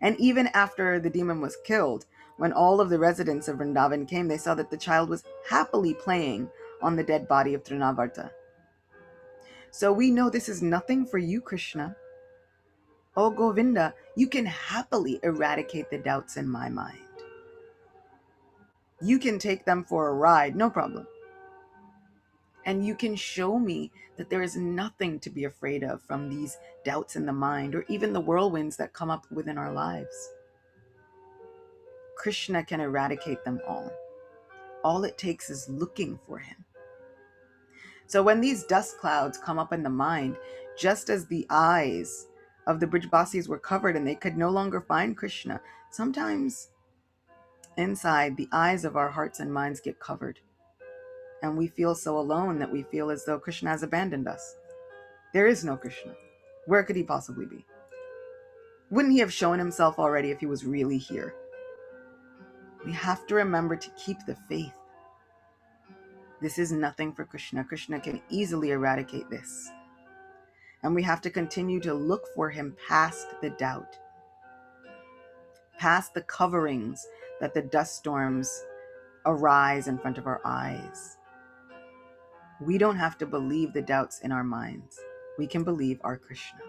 [SPEAKER 1] And even after the demon was killed, When all of the residents of Vrindavan came, they saw that the child was happily playing on the dead body of Trinavarta. So we know this is nothing for you, Krishna. Oh Govinda, you can happily eradicate the doubts in my mind. You can take them for a ride, no problem. And you can show me that there is nothing to be afraid of from these doubts in the mind, or even the whirlwinds that come up within our lives. Krishna can eradicate them all. All it takes is looking for him. So when these dust clouds come up in the mind, just as the eyes of the Brijbasis were covered and they could no longer find Krishna, sometimes inside the eyes of our hearts and minds get covered. And we feel so alone that we feel as though Krishna has abandoned us. There is no Krishna. Where could he possibly be? Wouldn't he have shown himself already if he was really here? We have to remember to keep the faith. This is nothing for Krishna. Krishna can easily eradicate this. And we have to continue to look for him past the doubt, past the coverings that the dust storms arise in front of our eyes. We don't have to believe the doubts in our minds. We can believe our Krishna.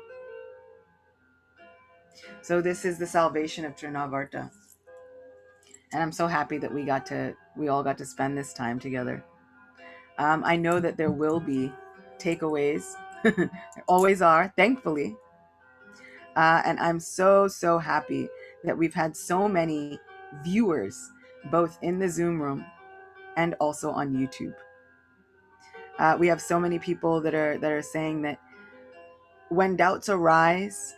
[SPEAKER 1] So this is the salvation of Trinavarta. And I'm so happy that we all got to spend this time together. I know that there will be takeaways. There always are, thankfully. And I'm so happy that we've had so many viewers, both in the Zoom room and also on YouTube. We have so many people that are saying that when doubts arise,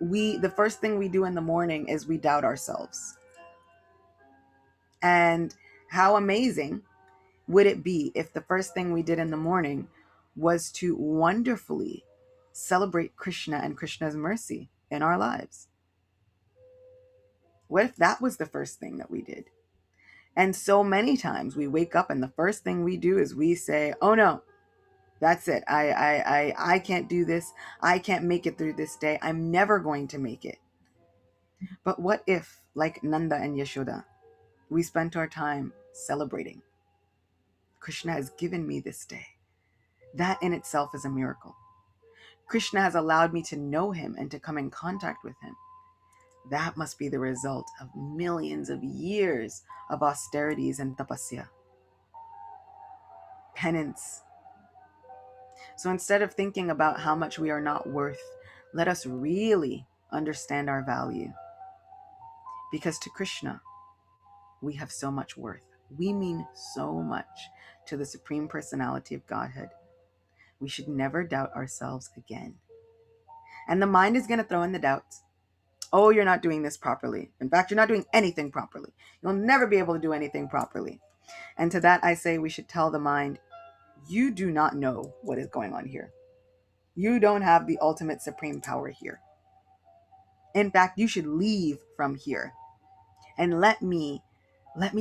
[SPEAKER 1] the first thing we do in the morning is we doubt ourselves. And how amazing would it be if the first thing we did in the morning was to wonderfully celebrate Krishna and Krishna's mercy in our lives? What if that was the first thing that we did? And so many times we wake up and the first thing we do is we say, oh no, that's it. I can't do this. I can't make it through this day. I'm never going to make it. But what if, like Nanda and Yashoda, we spent our time celebrating? Krishna has given me this day. That in itself is a miracle. Krishna has allowed me to know him and to come in contact with him. That must be the result of millions of years of austerities and tapasya, penance. So instead of thinking about how much we are not worth, let us really understand our value. Because to Krishna, we have so much worth. We mean so much to the Supreme Personality of Godhead. We should never doubt ourselves again. And the mind is going to throw in the doubts. Oh, you're not doing this properly. In fact, you're not doing anything properly. You'll never be able to do anything properly. And to that I say we should tell the mind, you do not know what is going on here. You don't have the ultimate supreme power here. In fact, you should leave from here and let me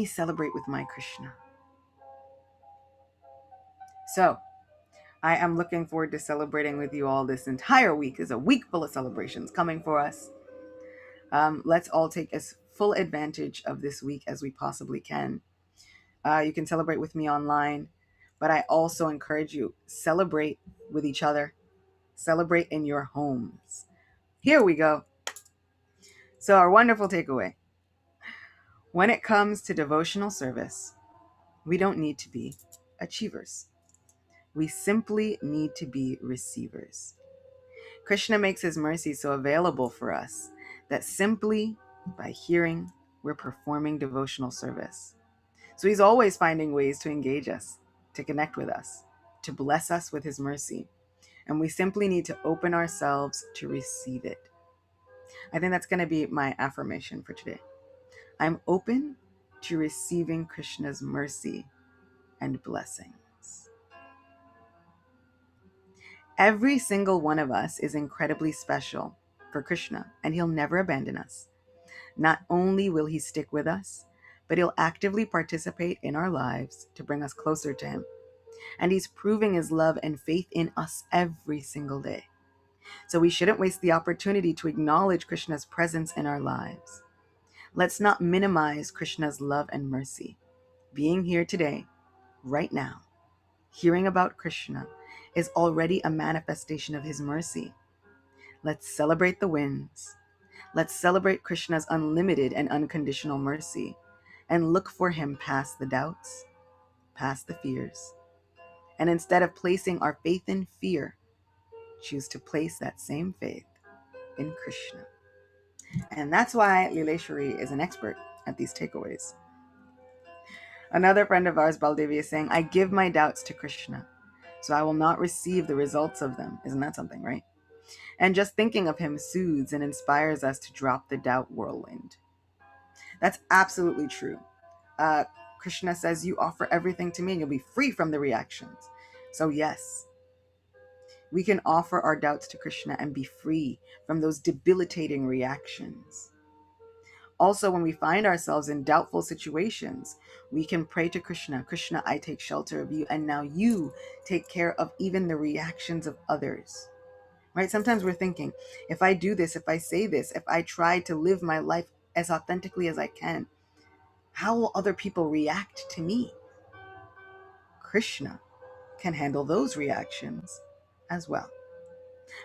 [SPEAKER 1] celebrate with my Krishna. So I am looking forward to celebrating with you all this entire week. There's a week full of celebrations coming for us. Let's all take as full advantage of this week as we possibly can. You can celebrate with me online, but I also encourage you, celebrate with each other. Celebrate in your homes. Here we go. So our wonderful takeaway. When it comes to devotional service, we don't need to be achievers. We simply need to be receivers. Krishna makes his mercy so available for us that simply by hearing, we're performing devotional service. So he's always finding ways to engage us, to connect with us, to bless us with his mercy. And we simply need to open ourselves to receive it. I think that's going to be my affirmation for today. I'm open to receiving Krishna's mercy and blessings. Every single one of us is incredibly special for Krishna, and he'll never abandon us. Not only will he stick with us, but he'll actively participate in our lives to bring us closer to him. And he's proving his love and faith in us every single day. So we shouldn't waste the opportunity to acknowledge Krishna's presence in our lives. Let's not minimize Krishna's love and mercy. Being here today, right now, hearing about Krishna is already a manifestation of his mercy. Let's celebrate the wins. Let's celebrate Krishna's unlimited and unconditional mercy and look for him past the doubts, past the fears. And instead of placing our faith in fear, choose to place that same faith in Krishna. And that's why Lileshwari is an expert at these takeaways. Another friend of ours, Baldevi, is saying, I give my doubts to Krishna, so I will not receive the results of them. Isn't that something, right? And just thinking of him soothes and inspires us to drop the doubt whirlwind. That's absolutely true. Krishna says, you offer everything to me and you'll be free from the reactions. So yes, we can offer our doubts to Krishna and be free from those debilitating reactions. Also, when we find ourselves in doubtful situations, we can pray to Krishna, Krishna, I take shelter of you, and now you take care of even the reactions of others. Right? Sometimes we're thinking, if I do this, if I say this, if I try to live my life as authentically as I can, how will other people react to me? Krishna can handle those reactions as well.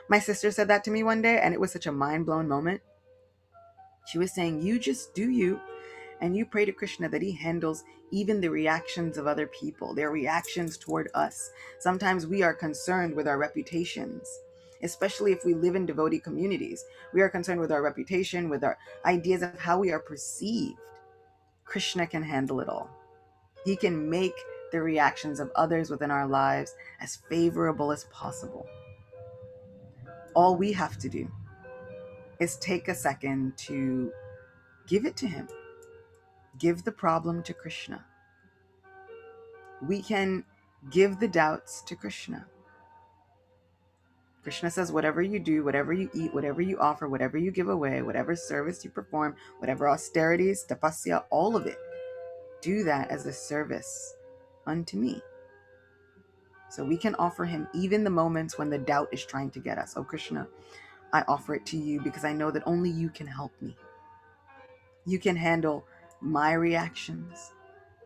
[SPEAKER 1] My sister said that to me one day, and it was such a mind-blown moment. She was saying, you just do you, and you pray to Krishna that he handles even the reactions of other people, their reactions toward us. Sometimes we are concerned with our reputations, especially if we live in devotee communities. We are concerned with our reputation, with our ideas of how we are perceived. Krishna can handle it all. He can make the reactions of others within our lives as favorable as possible. All we have to do is take a second to give it to him. Give the problem to Krishna. We can give the doubts to Krishna. Krishna says, whatever you do, whatever you eat, whatever you offer, whatever you give away, whatever service you perform, whatever austerities, tapasya, all of it, do that as a service unto me. So we can offer him even the moments when the doubt is trying to get us. Oh, Krishna, I offer it to you because I know that only you can help me. You can handle my reactions.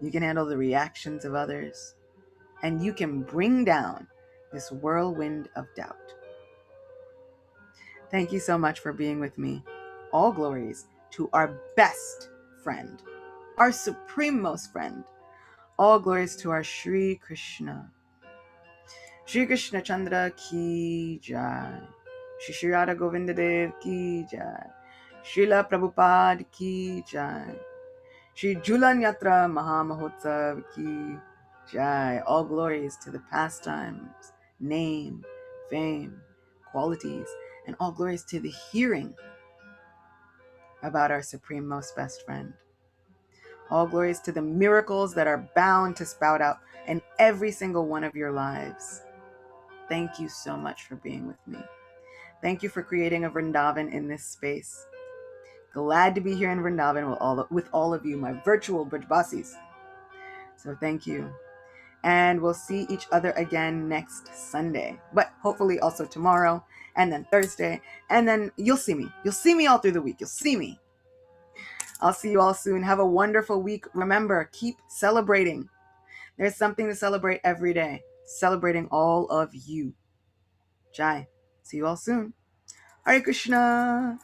[SPEAKER 1] You can handle the reactions of others. And you can bring down this whirlwind of doubt. Thank you so much for being with me. All glories to our best friend, our supremost friend. All glories to our Shri Krishna. Shri Krishna Chandra ki jai. Shri Radha Govinda Dev ki jai. Srila Prabhupada ki jai. Shri Julan Yatra Mahamahotsav ki jai. All glories to the pastimes, name, fame, qualities, and all glories to the hearing about our supreme most best friend. All glories to the miracles that are bound to spout out in every single one of your lives. Thank you so much for being with me. Thank you for creating a Vrindavan in this space. Glad to be here in Vrindavan with all of you, my virtual Brajbasis. So thank you. And we'll see each other again next Sunday, but hopefully also tomorrow, and then Thursday, and then you'll see me. You'll see me all through the week. You'll see me. I'll see you all soon. Have a wonderful week. Remember, keep celebrating. There's something to celebrate every day. Celebrating all of you. Jai. See you all soon. Hare Krishna.